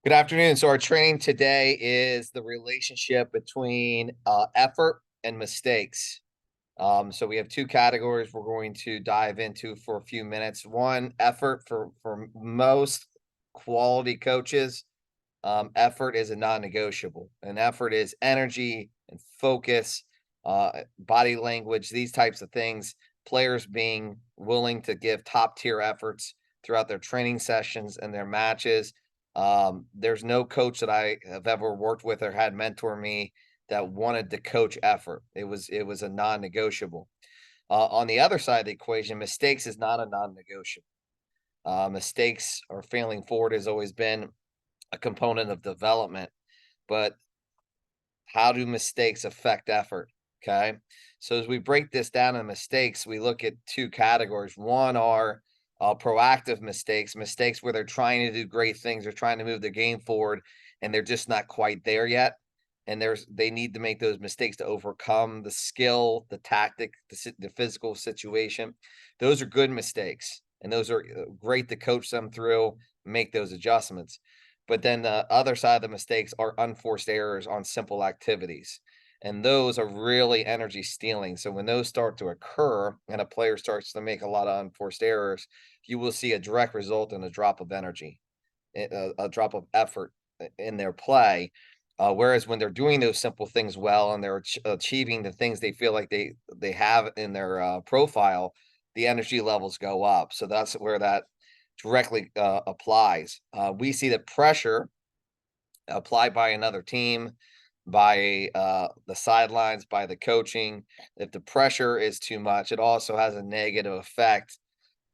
Good afternoon. So our training today is the relationship between effort and mistakes. So we have two categories we're going to dive into for a few minutes. One, effort for most quality coaches. Effort is a non-negotiable, and effort is energy and focus, body language, these types of things. Players being willing to give top tier efforts throughout their training sessions and their matches. There's no coach that I have ever worked with or had mentor me that wanted to coach effort. It was a non-negotiable. On the other side of the equation, mistakes is not a non-negotiable. Mistakes or failing forward has always been a component of development, but how do mistakes affect effort? Okay. So as we break this down in mistakes, we look at two categories. One are proactive mistakes, mistakes where they're trying to do great things, they're trying to move the game forward, and they're just not quite there yet. And they need to make those mistakes to overcome the skill, the tactic, the physical situation. Those are good mistakes, and those are great to coach them through, make those adjustments. But then the other side of the mistakes are unforced errors on simple activities. And those are really energy stealing. So when those start to occur and a player starts to make a lot of unforced errors, you will see a direct result in a drop of energy, a drop of effort in their play. Whereas when they're doing those simple things well and they're achieving the things they feel like they have in their profile, the energy levels go up. So that's where that directly applies. We see that pressure applied by another team, by the sidelines, by the coaching. If the pressure is too much, it also has a negative effect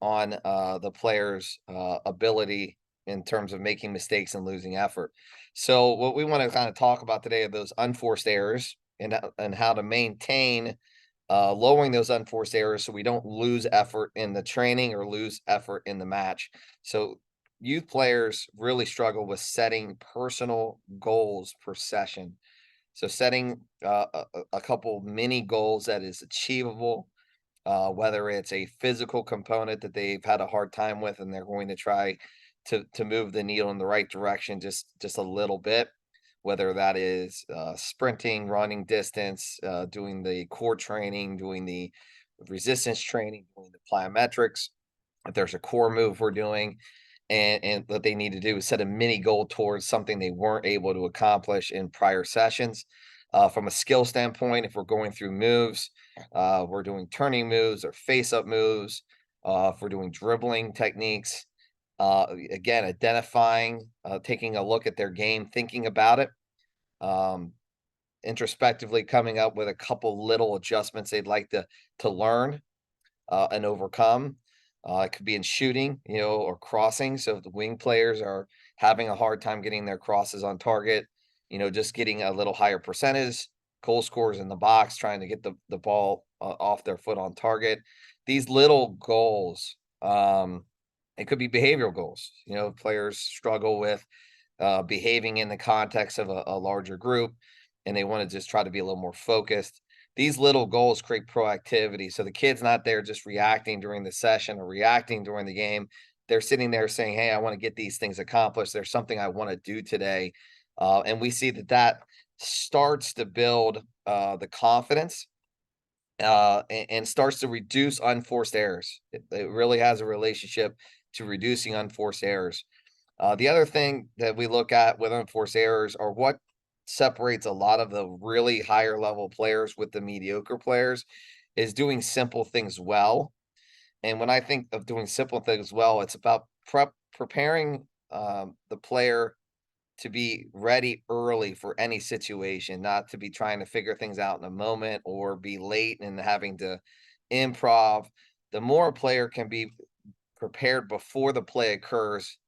on the player's ability in terms of making mistakes and losing effort. So, what we want to kind of talk about today are those unforced errors and how to maintain lowering those unforced errors so we don't lose effort in the training or lose effort in the match. So youth players really struggle with setting personal goals per session. So setting a couple mini goals that is achievable, whether it's a physical component that they've had a hard time with and they're going to try to move the needle in the right direction just a little bit, whether that is sprinting, running distance, doing the core training, doing the resistance training, doing the plyometrics. If there's a core move we're doing, and what they need to do is set a mini goal towards something they weren't able to accomplish in prior sessions. From a skill standpoint, if we're going through moves, we're doing turning moves or face up moves. If we're doing dribbling techniques, again, identifying, taking a look at their game, thinking about it, um, introspectively coming up with a couple little adjustments they'd like to learn and overcome. It could be in shooting, or crossing. So if the wing players are having a hard time getting their crosses on target, just getting a little higher percentage, goal scorers in the box, trying to get the ball off their foot on target. These little goals, it could be behavioral goals. Players struggle with behaving in the context of a larger group, and they want to just try to be a little more focused. These little goals create proactivity. So the kid's not there just reacting during the session or reacting during the game. They're sitting there saying, "Hey, I want to get these things accomplished. There's something I want to do today." And we see that starts to build the confidence and starts to reduce unforced errors. It really has a relationship to reducing unforced errors. The other thing that we look at with unforced errors are what separates a lot of the really higher level players with the mediocre players is doing simple things well. And when I think of doing simple things well, it's about preparing the player to be ready early for any situation, not to be trying to figure things out in a moment or be late and having to improv. The more a player can be prepared before the play occurs,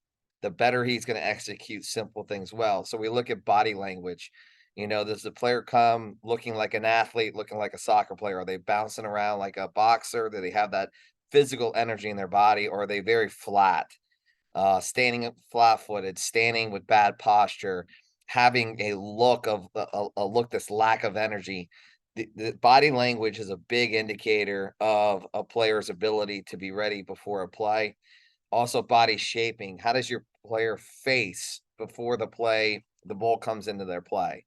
the better he's going to execute simple things well. So we look at body language. Does the player come looking like an athlete, looking like a soccer player? Are they bouncing around like a boxer? Do they have that physical energy in their body, or are they very flat? Standing flat-footed, standing with bad posture, having a look of a look that's lack of energy. The body language is a big indicator of a player's ability to be ready before a play. Also, body shaping. How does your player face before the ball comes into their play.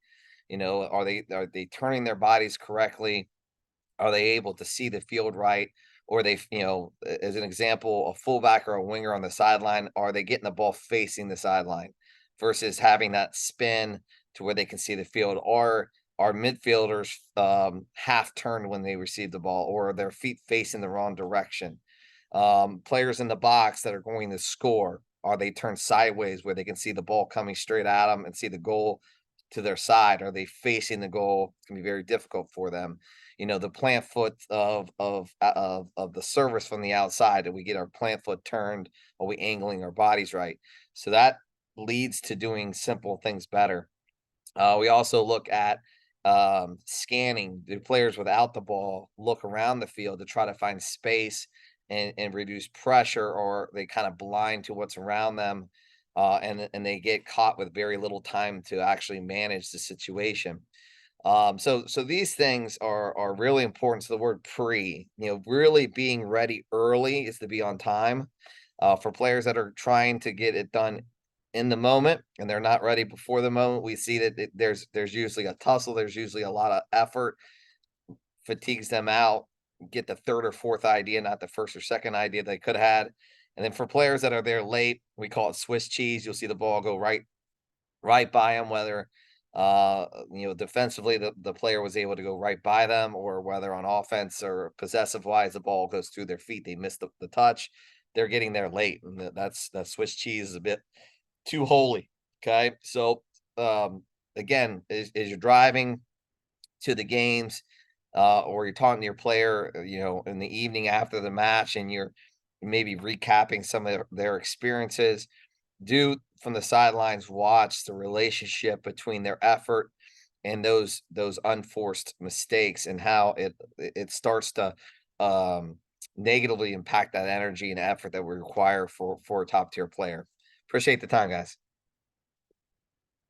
Are they turning their bodies correctly? Are they able to see the field right? Or as an example, a fullback or a winger on the sideline, are they getting the ball facing the sideline versus having that spin to where they can see the field? Or are midfielders half turned when they receive the ball, or are their feet facing the wrong direction? Players in the box that are going to score, are they turned sideways where they can see the ball coming straight at them and see the goal to their side? Are they facing the goal? It can be very difficult for them. The plant foot of the service from the outside. Do we get our plant foot turned? Are we angling our bodies right? So that leads to doing simple things better. We also look at scanning. Do players without the ball look around the field to try to find space and reduce pressure, or they kind of blind to what's around them, and they get caught with very little time to actually manage the situation. So these things are really important. So the word pre, really being ready early is to be on time. For players that are trying to get it done in the moment and they're not ready before the moment, we see that there's usually a tussle. There's usually a lot of effort, fatigues them out, get the third or fourth idea, not the first or second idea they could have had. And then for players that are there late, we call it Swiss cheese. You'll see the ball go right by them, whether defensively the player was able to go right by them, or whether on offense or possessive wise the ball goes through their feet, they miss the touch, they're getting there late, and that Swiss cheese is a bit too holy. Okay, so um, again, as you're driving to the games, or you're talking to your player, in the evening after the match, and you're maybe recapping some of their experiences, do from the sidelines watch the relationship between their effort and those unforced mistakes, and how it starts to um negatively impact that energy and effort that we require for a top tier player. Appreciate the time, guys.